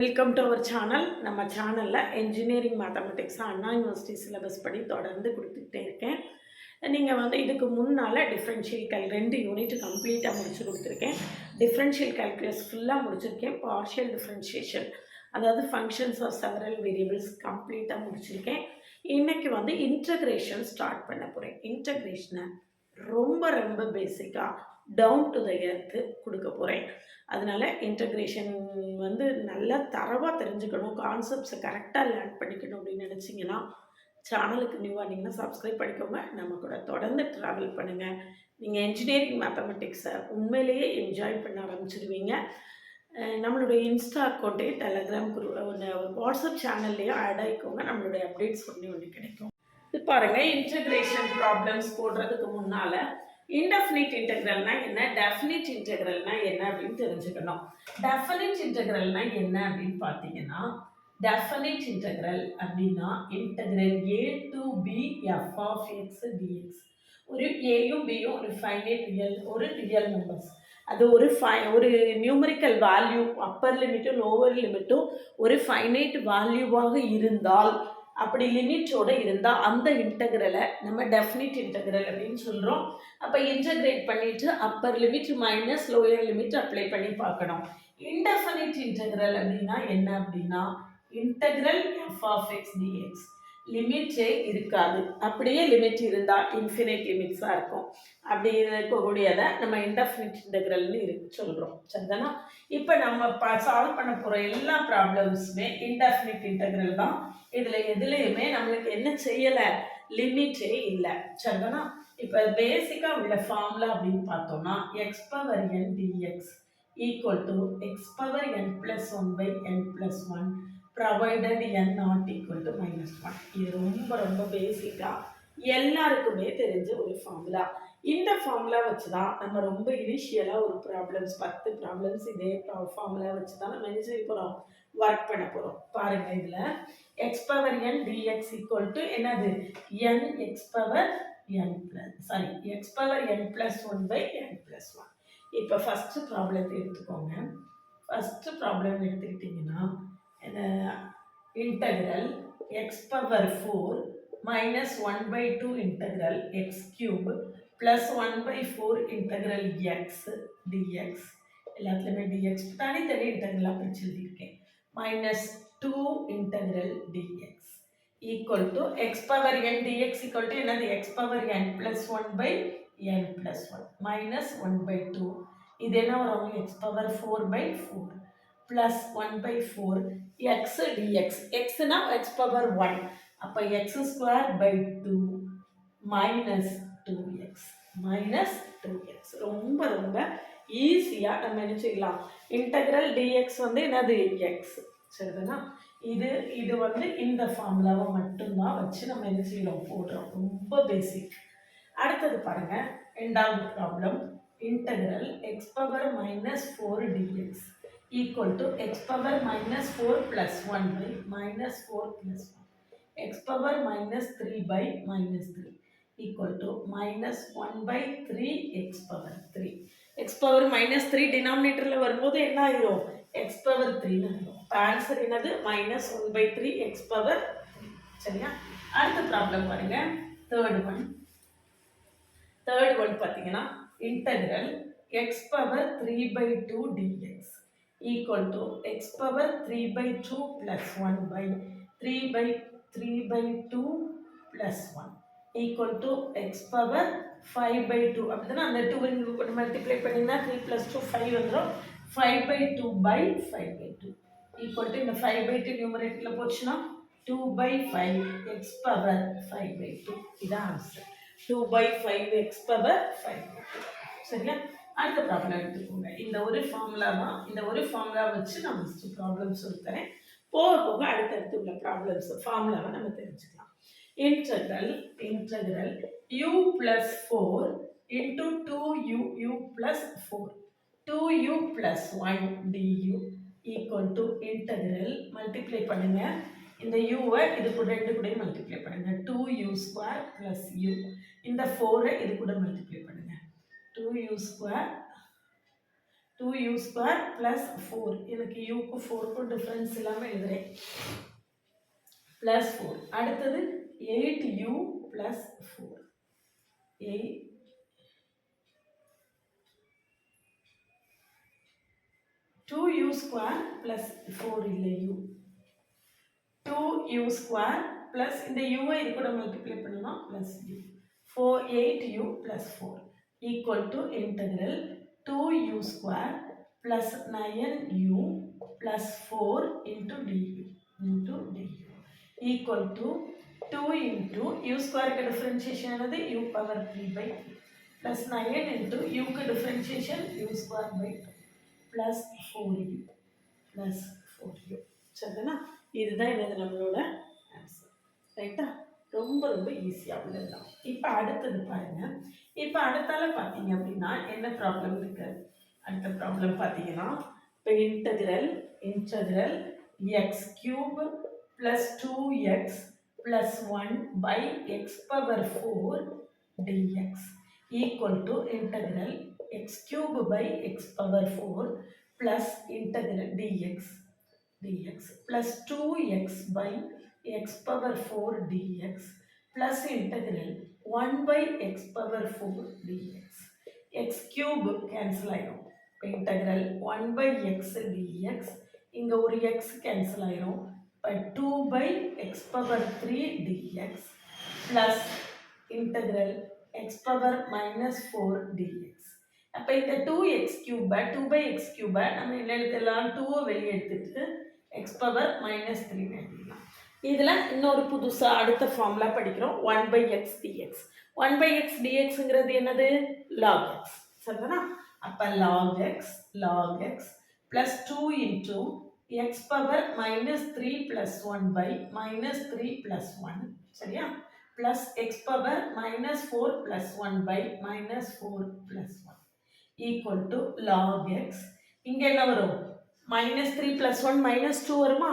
Welcome to our channel. நம்ம சேனலில் engineering mathematics Anna university syllabus படி தொடர்ந்து கொடுத்துக்கிட்டே இருக்கேன். நீங்கள் இதுக்கு முன்னால் டிஃப்ரென்ஷியல் 2 யூனிட் கம்ப்ளீட்டாக முடிச்சு கொடுத்துருக்கேன். டிஃப்ரென்ஷியல் கால்குலஸ் ஃபுல்லாக முடிச்சிருக்கேன். பார்ஷியல் டிஃப்ரென்ஷியேஷன் அதாவது ஃபங்க்ஷன்ஸ் ஆஃப் செவரல் வேரியபிள்ஸ் கம்ப்ளீட்டாக முடிச்சிருக்கேன். இன்றைக்கி இன்டகிரேஷன் ஸ்டார்ட் பண்ண போகிறேன். இன்டகிரேஷனை ரொம்ப ரொம்ப பேசிக்காக டவுன் டு த எர்த்து கொடுக்க போகிறேன். அதனால் இன்டகிரேஷன் நல்லா தரவாக தெரிஞ்சுக்கணும், கான்செப்ட்ஸை கரெக்டாக லேர்ன் பண்ணிக்கணும் அப்படின்னு நினச்சிங்கன்னா சேனலுக்கு நியூவாக இருந்தீங்கன்னா சப்ஸ்கிரைப் பண்ணிக்கோங்க. நம்ம கூட தொடர்ந்து ட்ராவல் பண்ணுங்கள். நீங்கள் என்ஜினியரிங் மேத்தமெட்டிக்ஸை உண்மையிலேயே என்ஜாய் பண்ண ஆரம்பிச்சிடுவீங்க. நம்மளுடைய இன்ஸ்டா அக்கௌண்ட்டே டெலகிராம் குரூப் வாட்ஸ்அப் சேனல்லையும் ஆட் ஆகிக்கோங்க. நம்மளுடைய அப்டேட்ஸ் ஒன்று கிடைக்கும். இது பாருங்கள், இன்டகிரேஷன் ப்ராப்ளம்ஸ் போடுறதுக்கு முன்னால் இன்டெஃபினிட் இன்டெக்ரல்னா என்ன, டெஃபினிட் இன்டெக்ரல்னா என்ன அப்படின்னு தெரிஞ்சுக்கணும். டெஃபினிட் இன்டெக்ரல்னா என்ன அப்படின்னு பார்த்தீங்கன்னா, டெஃபினிட் இன்டெக்ரல் அப்படின்னா integral a to b f of x dx. ஒரு ஏயும் பியும் ஒரு ஃபைனைட் ரியல் நம்பர்ஸ். அது ஒரு நியூமரிக்கல் வேல்யூ அப்பர் லிமிட்டும் லோவர் லிமிட்டும் ஒரு ஃபைனைட் வேல்யூவாக இருந்தால், அப்படி லிமிட்டோடு இருந்தால் அந்த இன்டெக்ரலை நம்ம டெஃபினிட் இன்டெக்ரல் அப்படின்னு சொல்கிறோம். அப்போ இன்டெகிரேட் பண்ணிவிட்டு upper limit minus lower limit apply பண்ணி பார்க்கணும். இன்டெஃபினிட் இன்டெக்ரல் அப்படின்னா என்ன அப்படின்னா integral f of x dx. லிமிட்டே இருக்காது. அப்படியே லிமிட் இருந்தால் இன்ஃபினைட் லிமிட்ஸாக இருக்கும். அப்படி இருக்கக்கூடியதை நம்ம இன்டெஃபினிட் இன்டெக்ரல்னு சொல்கிறோம். சரிதானா? இப்போ நம்ம சால்வ் பண்ண போகிற எல்லா ப்ராப்ளம்ஸுமே இன்டெஃபினிட் இன்டெக்ரல் தான். இதில் எதுலேயுமே நம்மளுக்கு என்ன செய்யலை, லிமிட்டே இல்லை. சரிதானா? இப்போ பேசிக்காக உள்ள ஃபார்முலா அப்படின்னு பார்த்தோம்னா X power n dx equal to x power n plus 1/n+1 provided n not equal to -1. இது ரொம்ப ரொம்ப பேசிக்காக எல்லாருக்குமே தெரிஞ்ச ஒரு ஃபார்முலா. இந்த ஃபார்முலா வச்சு தான் நம்ம ரொம்ப இனிஷியலாக ஒரு 10 ப்ராப்ளம்ஸ் இதே ஃபார்முலா வச்சு தான் நம்ம என்ன செய்ய போகிறோம், ஒர்க் பண்ண போகிறோம். பாருங்கள், இதில் x power n dx equal to என்னது, n x power x power n+1/n+1. இப்போ ஃபஸ்ட்டு ப்ராப்ளத்தை எடுத்துக்கோங்க. ஃபஸ்ட்டு ப்ராப்ளம் எடுத்துக்கிட்டிங்கன்னா integral x power 4 -1/2 integral x cube plus 1/4 integral x dx. எல்லாத்துலேயுமே டிஎக்ஸ் தனித்தனி இன்டெக்ரலாக பிரிச்சு எழுதியிருக்கேன். -2 integral dx equal to x power n dx equal to என்னது, எக்ஸ் பவர் n+1/n+1 -1/2. இது என்ன வரும், x power 4/4 plus 1/4 x dx. எக்ஸ்னா X power 1, அப்போ x²/2 -2x ரொம்ப ரொம்ப ஈஸியாக நம்ம என்ன செய்யலாம், இன்டெக்ரல் டிஎக்ஸ் என்னது எக்ஸ். சரிதானா? இது இந்த ஃபார்முலாவை மட்டும்தான் வச்சு நம்ம என்ன செய்யறோம், போடுறோம். ரொம்ப பேசிக். அடுத்தது பாருங்க, ரெண்டாவது problem integral x power -4 dx equal to x power -4 + 1/-4 + 1 X power -3/-3 equal to -1/3 X power 3. X power -3 டினாமினேட்டரில் வரும்போது என்ன ஆயிரும், எக்ஸ் பவர் 3 ஆயிரும். ஆன்சர் என்னது, -1/3 எக்ஸ் பவர் 3. சரியா? அடுத்த ப்ராப்ளம் பாருங்க, தேர்ட் ஒன் பார்த்தீங்கன்னா integral x power 3/2 dx equal to x power 3/2 + 1/3/2 + 1 equal to x power 5/2. அப்படின்னா அந்த 2 மல்டிப்ளை பண்ணிங்கன்னா 3 + 2 5 வந்துடும். 5/2/5/2 ஈக்குவல் டு இந்த 5/2 நியூமரேட்டரில் போச்சுன்னா 2/5 எக்ஸ் பவர் 5/2. இதான் ஆன்சர், 2/5 எக்ஸ் பவர் 5/2. சரியா? அடுத்த ப்ராப்ளம் எடுத்துக்கோங்க. இந்த ஒரு ஃபார்முலா வச்சு நான் ஃபஸ்ட்டு ப்ராப்ளம் சொல்லித்தரேன். போக போக அடுத்தடுத்து உள்ள ப்ராப்ளம்ஸ் ஃபார்முலாவை நம்ம தெரிஞ்சுக்கலாம். Integral u + 4 × 2u + 4 2u + 1 du equal to integral multiply பண்ணுங்க. இந்த யூவை இது கூட 2 கூட மல்டிப்ளை பண்ணுங்க, 2u² + u. இந்த 4ஐ இது கூட மல்டிப்ளை பண்ணுங்க, 2u² 2u ஸ்கொயர் ப்ளஸ் 4, எனக்கு யூக்கு 4க்கும் டிஃப்ரென்ஸ் இல்லாமல் எழுதுகிறேன், ப்ளஸ் 4. அடுத்தது 8u plus 4, 2u square plus 4 இல்லை u, 2u ஸ்கொயர் ப்ளஸ் இந்த uவை இது கூட மல்டிப்ளை பண்ணலாம் plus u, 8u plus 4 equal to integral 2u square plus 9u plus 4 into du equal to 2 into u ஸ்கொயருக்கு டிஃப்ரென்ஷியேஷன் ஆனது u பவர் 3/3 ப்ளஸ் 9 இன்ட்டு uக்கு differentiation u square by 2 plus 4u plus 4u. சரிதானா? இதுதான் என்னது நம்மளோட answer. ரைட்டா? ரொம்ப ரொம்ப ஈஸியாக உள்ளதுதான். இப்போ அடுத்தது பாருங்கள். இப்போ அடுத்தால பார்த்தீங்க அப்படின்னா என்ன ப்ராப்ளம் இருக்குது? அடுத்த ப்ராப்ளம் பார்த்தீங்கன்னா இப்போ integral x cube plus 2x plus 1 by x power 4 dx equal to integral x cube by x power 4 plus integral dx plus 2x by x power 4 dx plus integral 1 by x power 4 dx. x cube cancel ஆயிரும். integral 1 by x dx இங்க ஒரு x cancel ஆயிரும். 2 by x power 3 dx plus integral x power minus 4 dx. அப்ப இந்த 2x cube 2 by x cube நம்ம என்ன எழுதலாம்? 2 வெளியே எடுத்துட்டு x power minus 3 எழுதலாம். இதில் இன்னொரு புதுசாக அடுத்த ஃபார்முலா படிக்கிறோம், 1 by x dx. 1 by x dxங்கிறது என்னது? log x. சரிதானா? அப்போ log x plus 2 into x power minus 3 plus 1 by minus 3 plus 1, சரியா? plus x power minus 4 plus 1 by minus 4 plus 1 equal to log x. இங்கே என்ன வரும்? minus 3 plus 1 minus 2 வருமா?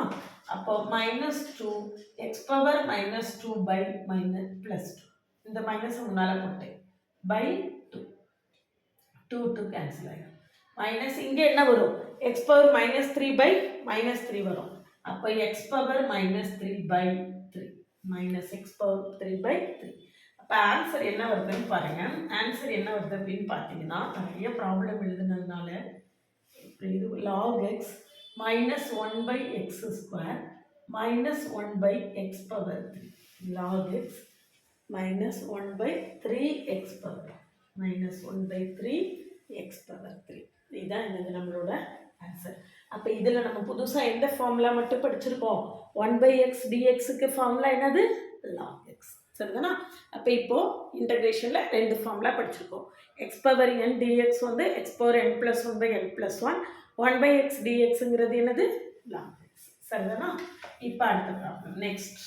அப்போ minus 2 x power minus 2 by minus plus 2. இந்த minus முன்னால் போட்டேன் by 2 cancel ஆகிடும். மைனஸ் இங்கே என்ன வரும்? x power minus 3 by minus 3 வரும். அப்போ x power minus 3 by 3 minus x power 3 by 3. அப்போ ஆன்சர் என்ன வருதுன்னு பாருங்க. ஆன்சர் என்ன வருது அப்படின்னு பார்த்தீங்கன்னா, நிறைய ப்ராப்ளம் எழுதுனதுனால இது log x minus 1 by x square minus 1 by x power 3. log x minus 1 by 3x power minus 1 by 3x power 3. இதுதான் என்னது நம்மளோட ஆன்சர். அப்போ இதில் நம்ம புதுசாக எந்த ஃபார்முலா மட்டும் படிச்சிருக்கோம்? 1 by x dxக்கு ஃபார்முலா என்னது? log x. சரிதானா? அப்போ இப்போது இன்டகிரேஷனில் 2 ஃபார்முலா படிச்சிருக்கோம். x power n dx வந்து x power n plus 1 by n plus 1. 1 by x dxங்கிறது என்னது? log x. சரிதானா? இப்போ அடுத்த ப்ராப்ளம். நெக்ஸ்ட்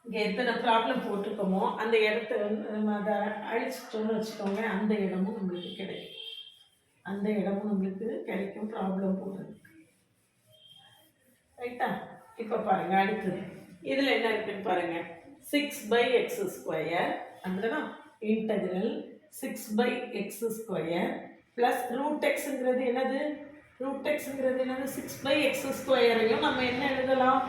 இங்கே எத்தனை ப்ராப்ளம் போட்டிருக்கோமோ அந்த இடத்த நம்ம அதை அழிச்சிட்டோன்னு வச்சுக்கோங்க, அந்த இடமும் நம்மளுக்கு கிடைக்கும் ப்ராப்ளம் போடுறதுக்கு. ரைட்டா? இப்போ பாருங்கள் அடுத்தது இதில் என்ன இருக்குன்னு பாருங்கள். 6 by x ஸ்கொயர் அப்படின்னா integral 6 by x square plus root எக்ஸுங்கிறது என்னது? 6 by x ஸ்கொயரையும் நம்ம என்ன எழுதலாம்?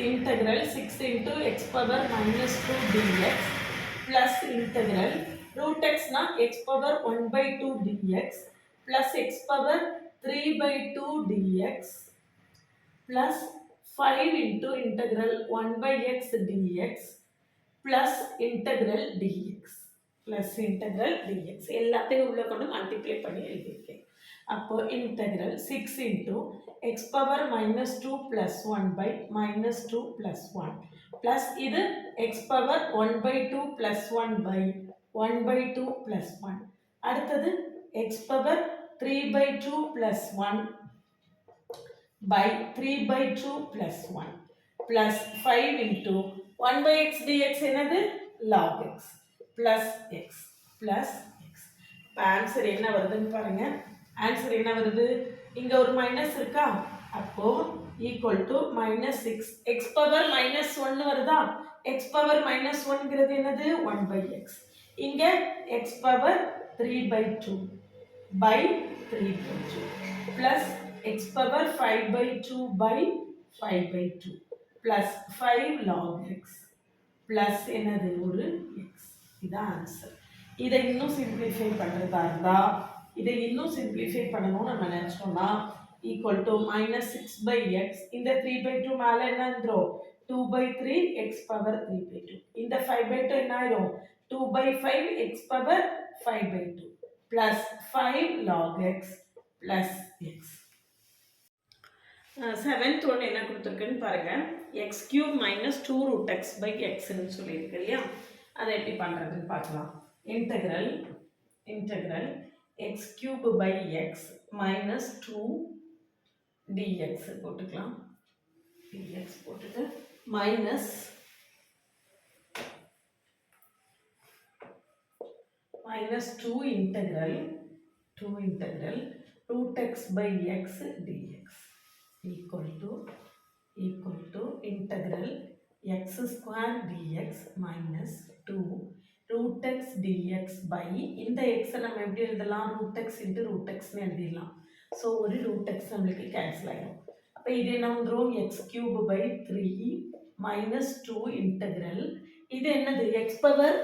Integral 6 into x power minus 2 dx plus integral root எக்ஸ்னா x power 1 by 2 dx plus x power 3 by 2 dx plus 5 into integral 1 by x dx plus integral dx எல்லாத்தையும் உள்ள கொண்டு மல்டிப்ளை பண்ணி எழுதியிருக்கேன். அப்போ integral 6 into x power minus 2 plus 1 by minus 2 plus 1 plus இது x power 1 by 2 plus 1 by 1 by 2 plus 1. அடுத்தது x power 3 by 2 plus 1 by 3 by 2 plus 1 plus 5 into 1 by x dx என்னது? log x plus x plus x. இப்போ answer என்ன வருதுன்னு பாருங்க. Answer என்ன வருது? இங்கே ஒரு மைனஸ் இருக்கா? அப்போ equal to minus 6 x power minus 1 வருதா? x பவர் minus 1ங்கிறது என்னது? 1 by x. இங்கே x power 3 by 2 by 3 by 2 plus x power 5 by 2 by 5 by 2 plus 5 log x plus என்னது ஒரு x. இதான் ஆன்சர். இதை இன்னும் சிம்பிளிஃபை பண்ணுறதா இருந்தால் இதை இன்னும் சிம்பிளிஃபை பண்ணணும்னு நம்ம நினச்சோம்னா equal to minus 6 by x, இந்த 3 பை 2 மேலே என்ன வந்துடும் 2 by 3 x power 3 by 2. இந்த 5 by 2 என்ன ஆயிரும் 2 by 5 x power 5 by 2 plus 5 log x plus x. Seventh ஒன்று என்ன கொடுத்துருக்குன்னு பாருங்கள். X cube minus 2 root x by xன்னு சொல்லியிருக்கு இல்லையா, அதை எப்படி பண்ணுறதுன்னு பார்க்கலாம். Integral x cube by x minus 2 dx போட்டுக்கலாம். dx போட்டுட்டு minus -2 integral root x by x dx equal to integral x square dx minus 2 root x dx by இந்த x நம்ம எப்படி எழுதலாம் root x into root x னு எழுதிடலாம். So ஒரு root x நம்மளுக்கு கேன்சல் ஆகிடும். அப்போ இது என்ன வந்துடும் x cube by 3 minus 2 integral, இது என்னது x power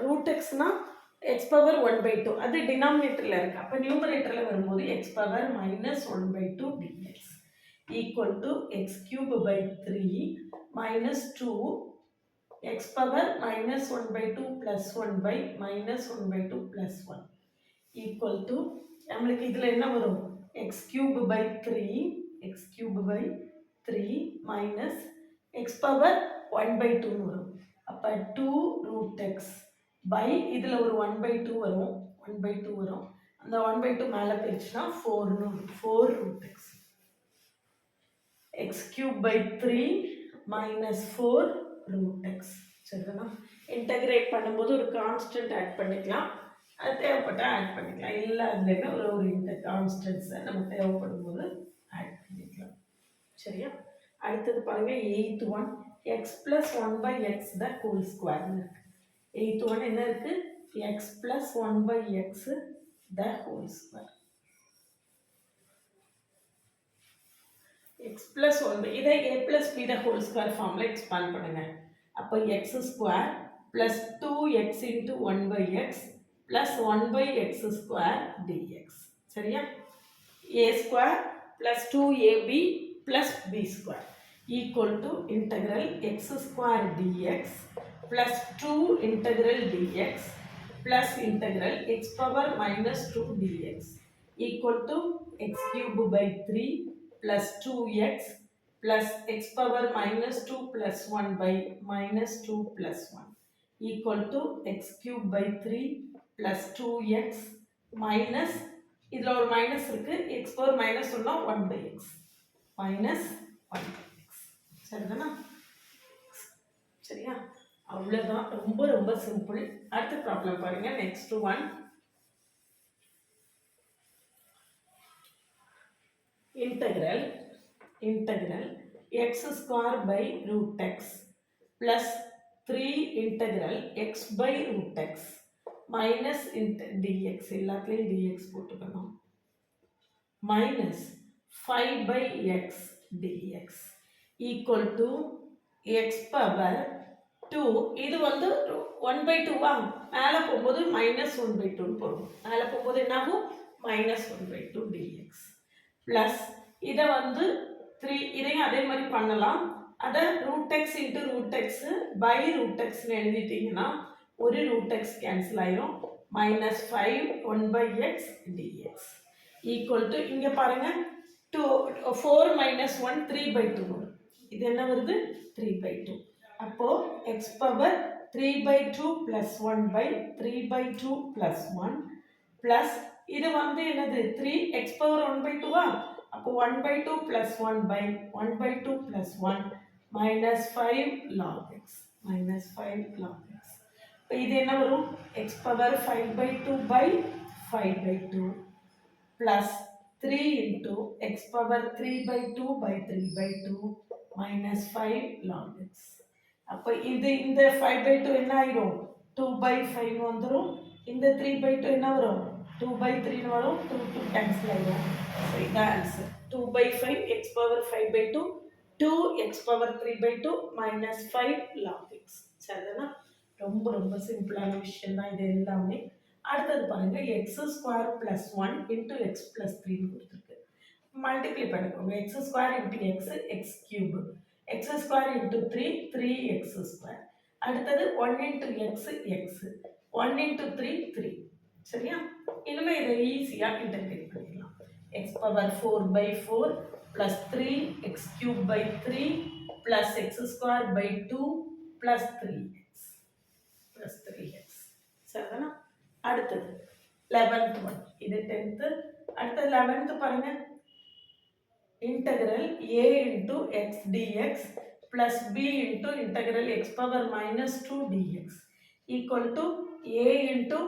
root xனா x power 1 by 2, அது டினாமினேட்டரில் இருக்குது. அப்போ நியூமரேட்டரில் வரும்போது x power minus 1 by 2 dx equal to x cube by 3 minus 2 x power minus 1 by 2 plus 1 by minus 1 by 2 plus 1 equal to நம்மளுக்கு இதில் என்ன வரும் x cube by 3 minus x power 1 by 2 வரும். அப்போ 2 root x by இதில் ஒரு 1 by 2 வரும், அந்த 1 by 2 மேலே போயிடுச்சுன்னா 4 root x. x cube by 3 minus 4 root x. சரிதானா? இன்டகிரேட் பண்ணும்போது ஒரு கான்ஸ்டன்ட் ஆட் பண்ணிக்கலாம், அது தேவைப்பட்டால் ஆட் பண்ணிக்கலாம், இல்லை அதுலேன்னா ஒரு இந்த கான்ஸ்டன்ட்ஸை நம்ம தேவைப்படும் போது ஆட் பண்ணிக்கலாம். சரியா? அடுத்தது பாருங்கள் 8th one x plus 1 by x the whole square இருக்கு. 8th one என்ன இருக்குது x plus 1 by x the whole square. x plus 1 by இதை a plus b the whole square ஃபார்மில் எக்ஸ்பாண்ட் பண்ணுங்க. அப்போ x square plus 2x into 1 by x plus 1 by x square dx. சரியா? a square plus 2ab plus b square equal to integral x square dx plus 2 integral dx plus integral x power minus 2 dx equal to x cube by 3 plus 2x plus x power minus 2 plus 1 by minus 2 plus 1 equal to x cube by 3 plus 2x minus இதில் ஒரு minus இருக்குது, x power minus 1 by x minus 1 by x. சரிதானா? சரியா? அவ்வளோதான், ரொம்ப simple. அடுத்த problem பாருங்க. Next one integral x square by root x plus 3 integral x by root x minus dx, எல்லாத்துலேயும் dx போட்டுக்கணும், minus 5 by x dx equal to x power 2. இது வந்து 1 by 2 வா, மேலே போகும்போது மைனஸ் 1 by 2 போகும், மேலே போகும்போது என்னாகும் மைனஸ் 1 by 2 dx ப்ளஸ் இதை வந்து 3, இதையும் அதே மாதிரி பண்ணலாம். அதை root x into root x by root எக்ஸ்னு எழுதிட்டிங்கன்னா ஒரு ரூட் எக்ஸ் கேன்சல் ஆயிரும், minus 5 1 by x dx equal to இங்கே பாருங்கள் 4 minus 1 3 by 2 வரும். இது என்ன வருது 3 by 2. அப்போது x power 3 by 2 plus 1 by 3 by 2 plus 1 plus இது வந்து என்னது 3 x power 1 by 2 அப்போ 1 by 2 plus 1 by 1 by 2 plus 1 minus 5 log x இப்போ இது என்ன வரும் x power 5 by 2 by 5 by 2 plus 3 into x power 3 by 2 by 3 by 2 minus 5 log x. அப்போ இது இந்த 5 by 2 என்ன ஆயிரும் 2 by 5 வந்துடும், இந்த 3 by 2 என்ன வரும் 2/3 வரும் 2 கேன்சல் ஆயிடும். ஸோ இதான் answer. 2/5 x power 5/2 2x power 3/2 minus 5 log x. சரிதானா? ரொம்ப ரொம்ப சிம்பிளான விஷயம் தான் இது எல்லாமே. அடுத்தது பாருங்க X square plus 1 into X plus 3 கொடுத்துருக்கு. மல்டிப்ளை பண்ணிக்கோங்க. X square into X X cube, X square into 3 3x square. அடுத்தது 1 இன்டூ எக்ஸ் எக்ஸ், 1 இன்டூ 3 3. சரியா? இனிமேல் இதை ஈஸியாக இன்டர்கிரேட் பண்ணிக்கலாம். X power 4/4 plus 3x cube by 3 plus x square by 2 plus 3x plus 3x. சரிதானா? அடுத்தது 11th one, இது 10th. அடுத்தது 11th பாருங்க, integral a into x dx plus b into integral x power minus 2 dx equal to a into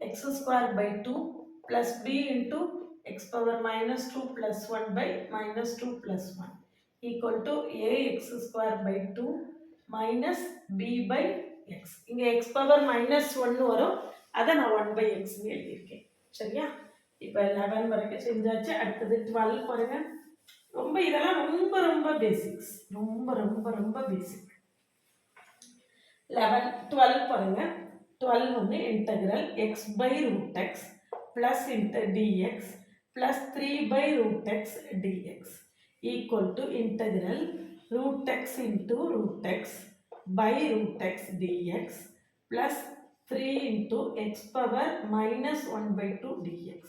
x square by 2 plus b into x power minus 2 plus 1 by minus 2 plus 1 equal to a x square by 2 minus b by x. இங்க x power minus 1 வரும், அதை நான் 1 by x எழுதியிருக்கேன். சரியா? இப்போ 11 வரைக்கும் செஞ்சாச்சு. அடுத்தது 12 பாருங்க. ரொம்ப இதெல்லாம் ரொம்ப ரொம்ப பேசிக்ஸ், ரொம்ப ரொம்ப ரொம்ப பேசிக். 11 12 பாருங்க. 12 வந்து integral x by root x plus dx plus 3 by root x dx equal to integral root x into root x by root x dx plus 3 into x power minus 1 by 2 dx.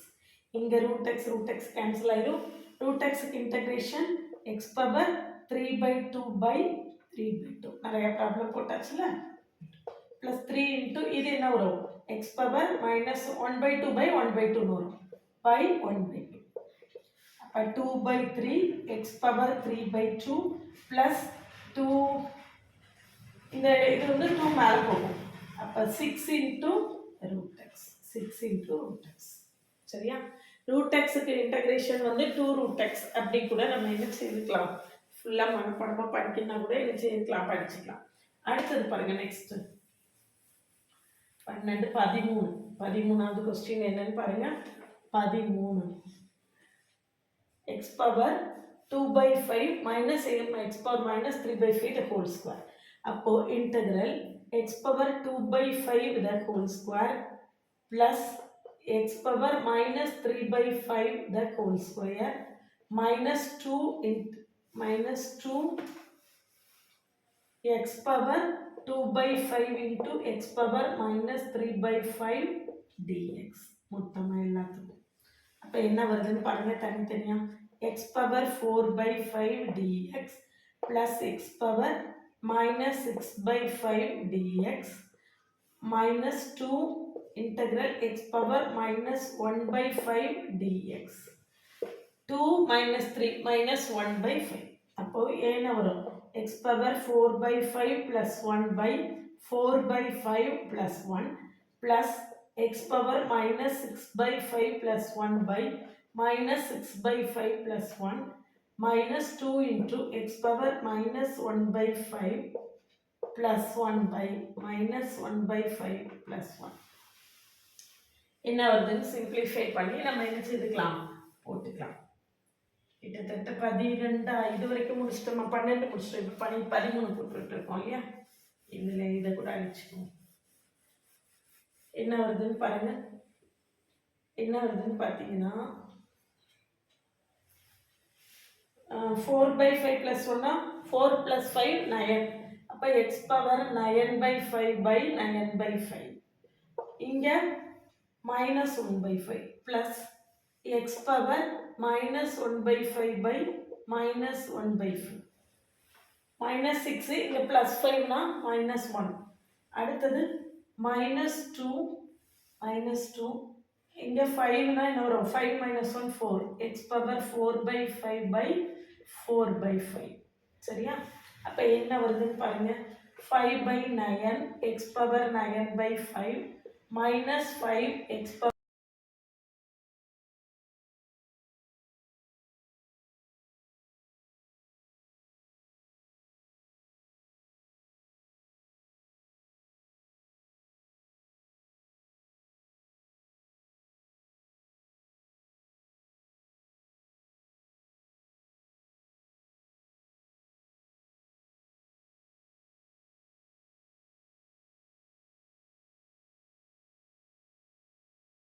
இங்க root x cancel ஆயிடும். root x integration x power 3 by 2 by 3 by 2. நிறைய problem போட்டாச்சுல. plus 3 into இது என்ன வரும், x power minus 1 by 2 by 1 by 2 வரும், by 1 by 2. அப்போ 2 by 3 x power 3 by 2 plus 2, இந்த இது வந்து 2 மேலே போகும். அப்போ 6 into root x, 6 into root x. சரியா? root x க்கு இன்டகிரேஷன் வந்து 2 root x அப்படி கூட நம்ம என்ன செய்துக்கலாம், ஃபுல்லாக மனப்பாடமாக படிக்கணும்னா கூட என்ன செய்துக்கலாம், படிச்சுக்கலாம். அடுத்தது பாருங்க நெக்ஸ்ட் 12 13. 13வது கொஸ்டின் என்னன்னு பாருங்க. 13 x power 2/5 minus x power minus 3/5 the whole square. அப்போ integral x power 2/5 the whole square plus x power minus 3/5 the whole square minus 2 x power 2/5 into x power minus 3/5 dx. மொத்தமா எல்லாத்துக்கும் அப்போ என்ன வருதுன்னு பாருங்க தனித்தனியா. x power 4/5 dx plus x power minus 6/5 dx minus 2 integral x power minus 1/5 dx. 2 minus 3 minus 1/5. அப்போ என்ன வரும், x power 4/5 plus 1 by 4/5 plus 1 plus x power minus 6/5 plus 1 by minus 6/5 plus 1 minus 2 into x power minus 1/5 plus 1 by minus 1/5 plus 1. என்ன வருதுன்னு simplify பண்ணி நம்ம என்ன செய்துக்கலாம், போட்டுக்கலாம். கிட்டத்தட்ட 12 இது வரைக்கும் முடிச்சிட்டோமா, 12 முடிச்சிட்டோம். இப்போ 13 போட்டுட்டு இருக்கோம் இல்லையா, இதில் இதை கூட அழிச்சுக்கோம். என்ன வருதுன்னு பாருங்க. என்ன வருதுன்னு பார்த்தீங்கன்னா 4/5 plus 1 4 plus 5 9. அப்போ x பவர் 9/5 by 9/5. இங்கே minus 1/5 plus x power minus 1/5 by minus 1/5 minus 6 இங்கே plus 5 னா minus 1. அடுத்தது minus 2 இங்கே 5 னா என்ன வரும், 5 minus 1 4 x power 4/5 by 4/5. சரியா? அப்போ என்ன வருதுன்னு பாருங்க, 5/9 x power 9/5 minus 5 x power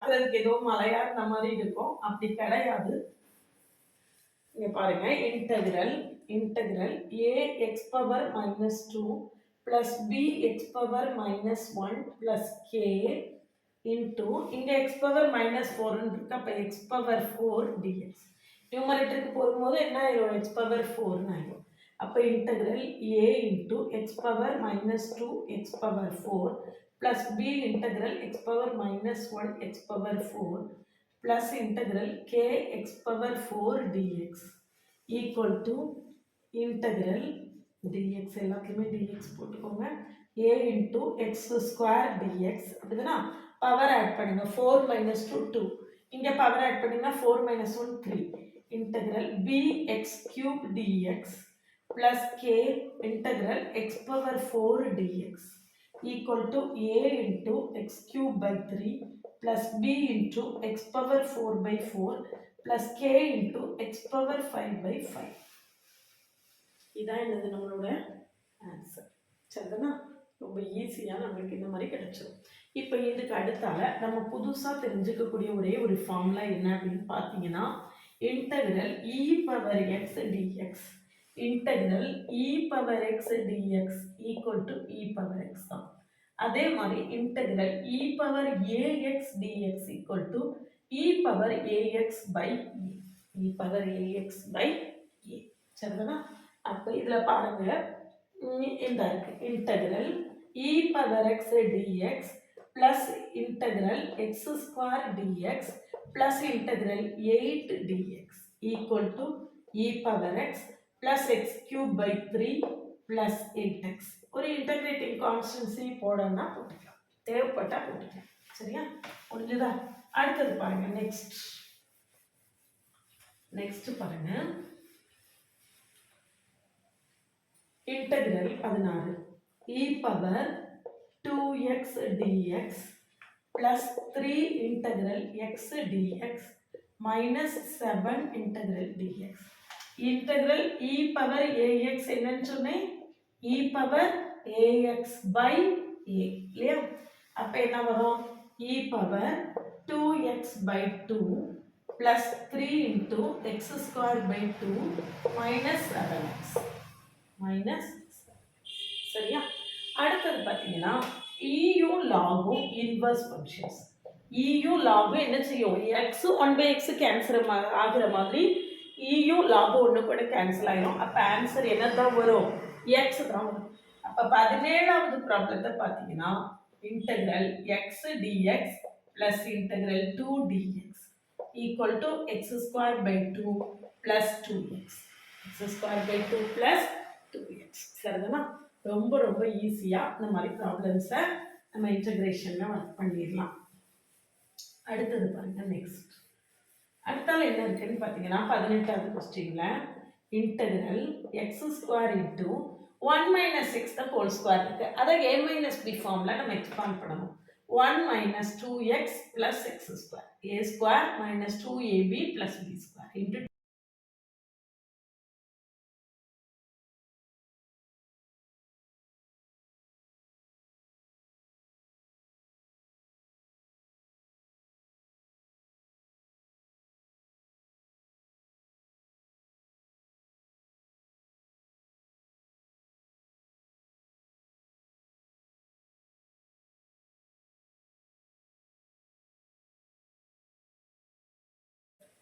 அதுக்கு ஏதோ மலையா இந்த மாதிரி இருக்கும், அப்படி கிடையாது. இங்க பாருங்க, integral a x power -2 plus b x power -1 plus k into இங்க x பவர் -4 இருக்கு, அப்ப x பவர் 4 dx. நியூமரேட்டருக்கு போகும்போது என்ன ஆயிரும், x பவர் 4 ஆயிரும். அப்ப integral a into x power -2 x power 4 plus b integral x power -1 x power 4 plus integral k x power 4 dx equal to integral dx எல்லாத்துலயுமே dx போட்டுக்கோங்க, a into x square dx. அப்படிதானா? Power add பண்ணுங்க, 4 minus 2 2, இங்க power add பண்ணீங்கன்னா 4 minus 1 3. integral b x cube dx plus k integral x power 4 dx equal to a into x cube by 3 plus b into x power 4 by 4 plus k into x power 5 by 5. இதான் என்னது நம்மளோட answer. சரிதானா? ரொம்ப ஈஸியாக நம்மளுக்கு இந்த மாதிரி கிடைச்சிடும். இப்போ இதுக்கு அடுத்தால நம்ம புதுசாக தெரிஞ்சுக்கக்கூடிய ஒரே ஒரு ஃபார்முலா என்ன அப்படின்னு பார்த்தீங்கன்னா, integral e power x dx. Integral e power x dx equal to e power x தான். அதே மாதிரி integral e power ax dx equal to e power ax by e. e power ax by a. சரிதானா? அப்போ இதில் பாருங்க, இந்த இருக்கு integral e power x dx plus integral x square dx plus integral 8 dx equal to e power x plus x cube by 3 plus 8x. ஒரு integrating constancy போடணும்னா போட்டுக்கலாம், தேவைப்பட்டா போட்டுக்கலாம். சரியா? முடிஞ்சதா? அடுத்தது பாருங்க, நெக்ஸ்ட் பாருங்க, integral 16 e power 2x dx plus 3 integral x dx minus 7 integral dx. integral e power ax என்னன்னு சொன்னேன், e power ax by a இல்லையா? அப்ப என்ன வரும், e power 2x by 2 plus 3 into x square by 2 minus 7x minus. சரியா? அடுத்தது பார்த்தீங்கன்னா EU லாகும் இன்வர்ஸ் ஃபங்க்ஷன்ஸ். EU லாகும் என்ன செய்யும், x 1/x கேன்சல் ஆகிற மாதிரி EU லாகும் ஒன்று கூட கேன்சல் ஆகிடும். அப்போ ஆன்சர் என்ன தான் வரும், x தான் வரும். அப்போ 17வது ப்ராப்ளத்தை பார்த்தீங்கன்னா integral x dx plus integral 2 dx equal to x square by 2 plus 2x. x square by 2 plus 2x. சரிதானா? ரொம்ப ரொம்ப ஈஸியாக இந்த மாதிரி ப்ராப்ளம்ஸை நம்ம இன்டகிரேஷனில் ஒர்க் பண்ணிடலாம். அடுத்தது பாருங்கள், நெக்ஸ்ட் அடுத்தால என்ன இருக்குன்னு பார்த்தீங்கன்னா 18வது கொஸ்டினில் integral X square into 1 minus X the whole square இருக்குது. அதை a மைனஸ் பி ஃபார்மில் நம்ம எக்ஸ்பாண்ட் பண்ணணும். 1 minus 2x plus x square, a square minus 2ab plus b square into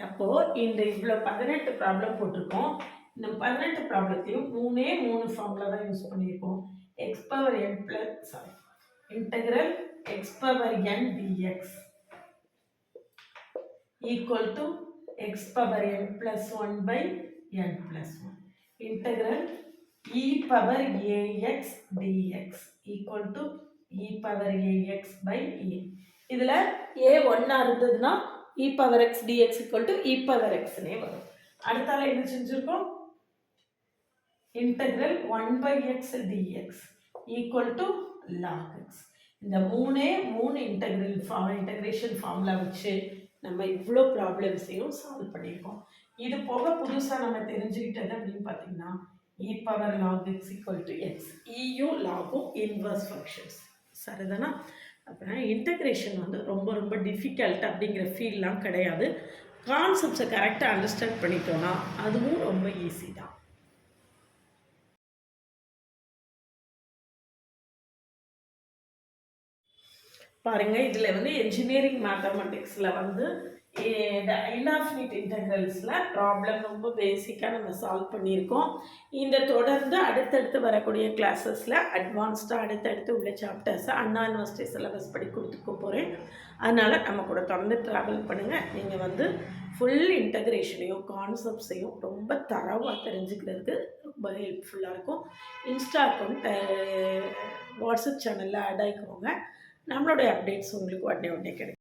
அப்போது இந்த இவ்வளோ 18 ப்ராப்ளம் போட்டிருக்கோம். இந்த 18 ப்ராப்ளத்தையும் 3 ஃபார்முலா தான் யூஸ் பண்ணியிருக்கோம். X power n plus integral x power n dx equal to x power n plus 1 by n plus 1 integral e power ax dx equal to e power ax by a. இதில் a ஒன்றா இருந்ததுன்னா e power x dx equal to e power x னே வரும். அடுத்தால என்ன செஞ்சிருக்கோம், integral 1 by x dx equal to log x. இந்த மூணு இன்டகிரேஷன் ஃபார்முலா வச்சு நம்ம இவ்வளோ ப்ராப்ளம்ஸையும் சால்வ் பண்ணியிருக்கோம். இது போக புதுசாக நம்ம தெரிஞ்சுக்கிட்டது அப்படின்னு பார்த்தீங்கன்னா e power log x equal to x, EU லாகும் இன்வர்ஸ் ஃபங்க்ஷன்ஸ். சரிதானா? அப்புறம் இன்டகிரேஷன் வந்து ரொம்ப ரொம்ப டிஃபிகல்ட் அப்படிங்கிற ஃபீல்லாம் கிடையாது. கான்செப்ட்ஸை கரெக்டாக அண்டர்ஸ்டாண்ட் பண்ணிட்டோன்னா அதுவும் ரொம்ப ஈஸி தான். பாருங்கள், இதில் வந்து என்ஜினியரிங் மேத்தமெட்டிக்ஸில் வந்து இந்த இன்ஆஃபினிட் இன்டெக்ரல்ஸில் ப்ராப்ளம் ரொம்ப பேசிக்காக நம்ம சால்வ் பண்ணியிருக்கோம். இந்த தொடர்ந்து அடுத்தடுத்து வரக்கூடிய கிளாஸஸில் அட்வான்ஸ்டாக அடுத்தடுத்து உள்ள சாப்டர்ஸை அண்ணா யூனிவர்சிட்டி சிலபஸ் படி கொடுத்துக்க போகிறேன். அதனால் நம்ம கூட தொடர்ந்து ட்ராவல் பண்ணுங்கள். நீங்கள் வந்து ஃபுல் இன்டகிரேஷனையும் கான்செப்ட்ஸையும் ரொம்ப தரவாக தெரிஞ்சுக்கிறதுக்கு ரொம்ப ஹெல்ப்ஃபுல்லாக இருக்கும். இன்ஸ்டா அக்கௌண்ட் வாட்ஸ்அப் சேனலில் ஆட் ஆகிக்கோங்க. நம்மளுடைய அப்டேட்ஸ் உங்களுக்கு உடனே கிடைக்கும்.